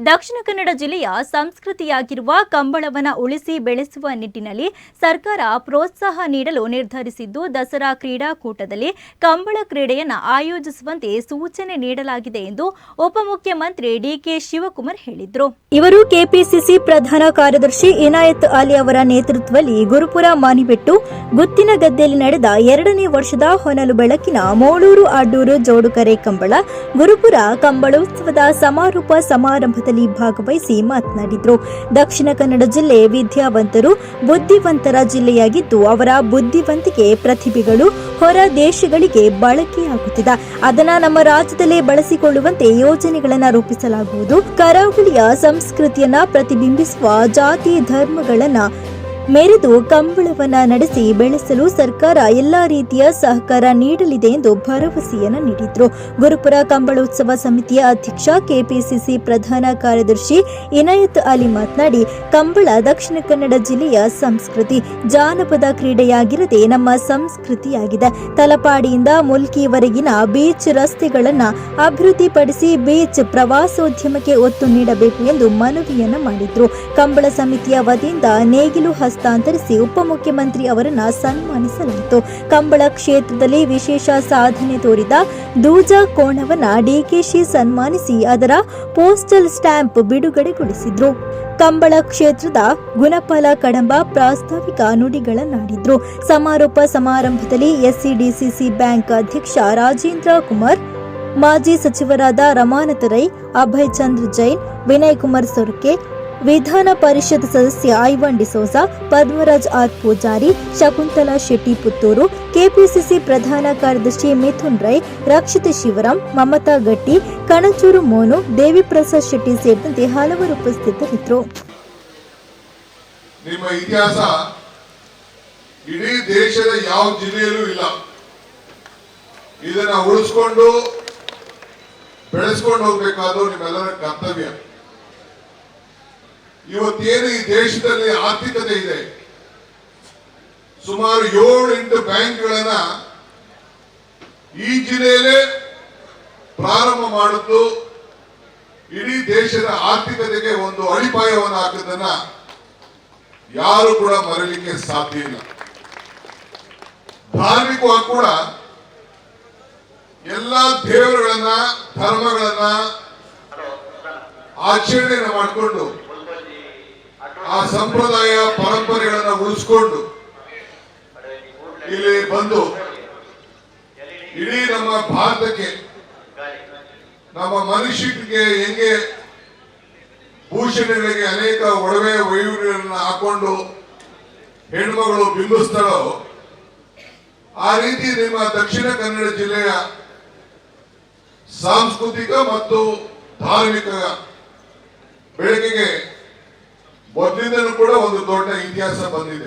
ದಕ್ಷಿಣ ಕನ್ನಡ ಜಿಲ್ಲೆಯ ಸಂಸ್ಕೃತಿಯಾಗಿರುವ ಕಂಬಳವನ್ನು ಉಳಿಸಿ ಬೆಳೆಸುವ ನಿಟ್ಟಿನಲ್ಲಿ ಸರ್ಕಾರ ಪ್ರೋತ್ಸಾಹ ನೀಡಲು ನಿರ್ಧರಿಸಿದ್ದು, ದಸರಾ ಕ್ರೀಡಾಕೂಟದಲ್ಲಿ ಕಂಬಳ ಕ್ರೀಡೆಯನ್ನು ಆಯೋಜಿಸುವಂತೆ ಸೂಚನೆ ನೀಡಲಾಗಿದೆ ಎಂದು ಉಪಮುಖ್ಯಮಂತ್ರಿ ಡಿಕೆ ಶಿವಕುಮಾರ್ ಹೇಳಿದರು. ಇವರು ಕೆಪಿಸಿಸಿ ಪ್ರಧಾನ ಕಾರ್ಯದರ್ಶಿ ಇನಾಯತ್ ಅಲಿ ಅವರ ನೇತೃತ್ವದಲ್ಲಿ ಗುರುಪುರ ಮಾನಿಬೆಟ್ಟು ಗುತ್ತಿನಗದ್ದೆಯಲ್ಲಿ ನಡೆದ 2ನೇ ವರ್ಷದ ಹೊನಲು ಬೆಳಕಿನ ಮೋಳೂರು ಅಡ್ಡೂರು ಜೋಡುಕರೆ ಕಂಬಳ ಗುರುಪುರ ಕಂಬಳೋತ್ಸವದ ಸಮಾರೋಪ ಸಮಾರಂಭದಲ್ಲಿ ಭಾಗವಹಿಸಿ ಮಾತನಾಡಿದರು. ದಕ್ಷಿಣ ಕನ್ನಡ ಜಿಲ್ಲೆ ವಿದ್ಯಾವಂತರು ಬುದ್ಧಿವಂತರ ಜಿಲ್ಲೆಯಾಗಿದ್ದು, ಅವರ ಬುದ್ಧಿವಂತಿಕೆ ಪ್ರತಿಭೆಗಳು ಹೊರ ದೇಶಗಳಿಗೆ ಬಳಕೆಯಾಗುತ್ತಿದೆ. ಅದನ್ನು ನಮ್ಮ ರಾಜ್ಯದಲ್ಲೇ ಬಳಸಿಕೊಳ್ಳುವಂತೆ ಯೋಜನೆಗಳನ್ನು ರೂಪಿಸಲಾಗುವುದು. ಕರಾವಳಿಯ ಸಂಸ್ಕೃತಿಯನ್ನ ಪ್ರತಿಬಿಂಬಿಸುವ ಜಾತಿ ಧರ್ಮಗಳನ್ನ ಮೆರೆದು ಕಂಬಳವನ್ನ ನಡೆಸಿ ಬೆಳೆಸಲು ಸರ್ಕಾರ ಎಲ್ಲಾ ರೀತಿಯ ಸಹಕಾರ ನೀಡಲಿದೆ ಎಂದು ಭರವಸೆಯನ್ನು ನೀಡಿದರು. ಗುರುಪುರ ಕಂಬಳೋತ್ಸವ ಸಮಿತಿಯ ಅಧ್ಯಕ್ಷ ಕೆಪಿಸಿಸಿ ಪ್ರಧಾನ ಕಾರ್ಯದರ್ಶಿ ಇನಾಯತ್ ಅಲಿ ಮಾತನಾಡಿ, ಕಂಬಳ ದಕ್ಷಿಣ ಕನ್ನಡ ಜಿಲ್ಲೆಯ ಸಂಸ್ಕೃತಿ, ಜಾನಪದ ಕ್ರೀಡೆಯಾಗಿರದೆ ನಮ್ಮ ಸಂಸ್ಕೃತಿಯಾಗಿದೆ. ತಲಪಾಡಿಯಿಂದ ಮುಲ್ಕಿವರೆಗಿನ ಬೀಚ್ ರಸ್ತೆಗಳನ್ನು ಅಭಿವೃದ್ಧಿಪಡಿಸಿ ಬೀಚ್ ಪ್ರವಾಸೋದ್ಯಮಕ್ಕೆ ಒತ್ತು ನೀಡಬೇಕು ಎಂದು ಮನವಿಯನ್ನು ಮಾಡಿದರು. ಕಂಬಳ ಸಮಿತಿಯ ವತಿಯಿಂದ ನೇಗಿಲು ಹಸ್ತಾಂತರಿಸಿ ಉಪಮುಖ್ಯಮಂತ್ರಿ ಅವರನ್ನು ಸನ್ಮಾನಿಸಲಾಯಿತು. ಕಂಬಳ ಕ್ಷೇತ್ರದಲ್ಲಿ ವಿಶೇಷ ಸಾಧನೆ ತೋರಿದ ದೂಜಾ ಕೋಣವನ್ನ ಡಿಕೆಶಿ ಸನ್ಮಾನಿಸಿ ಅದರ ಪೋಸ್ಟಲ್ ಸ್ಟ್ಯಾಂಪ್ ಬಿಡುಗಡೆಗೊಳಿಸಿದ್ರು. ಕಂಬಳ ಕ್ಷೇತ್ರದ ಗುಣಪಾಲ ಕಡಂಬ ಪ್ರಾಸ್ತಾವಿಕ ನುಡಿಗಳನ್ನಾಡಿದ್ರು. ಸಮಾರೋಪ ಸಮಾರಂಭದಲ್ಲಿ ಎಸ್ಸಿಡಿಸಿಸಿ ಬ್ಯಾಂಕ್ ಅಧ್ಯಕ್ಷ ರಾಜೇಂದ್ರ ಕುಮಾರ್, ಮಾಜಿ ಸಚಿವರಾದ ರಮಾನಾಥ ರೈ, ಅಭಯ್ ಚಂದ್ರ ಜೈನ್, ವಿನಯ್ ಕುಮಾರ್ ಸೊರಕೆ, ವಿಧಾನ ಪರಿಷತ್ ಸದಸ್ಯ ಐವನ್ ಡಿಸೋಜ, ಪದ್ಮರಾಜ್ ಆರ್ ಪೂಜಾರಿ, ಶಕುಂತಲಾ ಶೆಟ್ಟಿ ಪುತ್ತೂರು, ಕೆಪಿಸಿಸಿ ಪ್ರಧಾನ ಕಾರ್ಯದರ್ಶಿ ಮಿಥುನ್ ರೈ, ರಕ್ಷಿತ್ ಶಿವರಾಮ್, ಮಮತಾ ಗಟ್ಟಿ, ಕಣಚೂರು ಮೋನು, ದೇವಿಪ್ರಸಾದ್ ಶೆಟ್ಟಿ ಸೇರಿದಂತೆ ಹಲವರು ಉಪಸ್ಥಿತರಿದ್ದರು. ನಿಮ್ಮ ಇತಿಹಾಸ ಇಡೀ ದೇಶದ ಯಾವ ಜಿಲ್ಲೆಯಲ್ಲೂ ಇಲ್ಲ. ಇದನ್ನ ಉಳಿಸ್ಕೊಂಡು ಬೆಳೆಸ್ಕೊಂಡು ಹೋಗ್ಬೇಕಾದ್ರು ನಿಮ್ಮೆಲ್ಲರ ಕರ್ತವ್ಯ. ಇವತ್ತೇನು ಈ ದೇಶದಲ್ಲಿ ಆರ್ಥಿಕತೆ ಇದೆ, ಸುಮಾರು 7-8 ಬ್ಯಾಂಕ್ಗಳನ್ನ ಈ ಜಿಲ್ಲೆಯಲ್ಲೇ ಪ್ರಾರಂಭ ಮಾಡುತ್ತು ಇಡೀ ದೇಶದ ಆರ್ಥಿಕತೆಗೆ ಒಂದು ಅಡಿಪಾಯವನ್ನು ಹಾಕೋದನ್ನ ಯಾರು ಕೂಡ ಮರೆಯಲಿಕ್ಕೆ ಸಾಧ್ಯ ಇಲ್ಲ. ಧಾರ್ಮಿಕವಾಗಿ ಕೂಡ ಎಲ್ಲ ದೇವರುಗಳನ್ನ ಧರ್ಮಗಳನ್ನ ಆಚರಣೆಯನ್ನು ಮಾಡಿಕೊಂಡು ಆ ಸಂಪ್ರದಾಯ ಪರಂಪರೆಗಳನ್ನು ಉಳಿಸ್ಕೊಂಡು ಇಲ್ಲಿ ಬಂದು ಇಡೀ ನಮ್ಮ ಭಾರತಕ್ಕೆ, ನಮ್ಮ ಮನುಷ್ಯರಿಗೆ ಹೆಂಗೆ ಭೂಷಣಗಳಿಗೆ ಅನೇಕ ಒಡವೆ ವೈವಿಧ್ಯಗಳನ್ನು ಹಾಕೊಂಡು ಹೆಣ್ಮಗಳು ಬಿಂಬಿಸ್ತಾಳೋ ಆ ರೀತಿ ನಿಮ್ಮ ದಕ್ಷಿಣ ಕನ್ನಡ ಜಿಲ್ಲೆಯ ಸಾಂಸ್ಕೃತಿಕ ಮತ್ತು ಧಾರ್ಮಿಕ ಬೆಳಕಿಗೆ ಮೊದಲಿಂದಲೂ ಕೂಡ ಒಂದು ದೊಡ್ಡ ಇತಿಹಾಸ ಬಂದಿದೆ.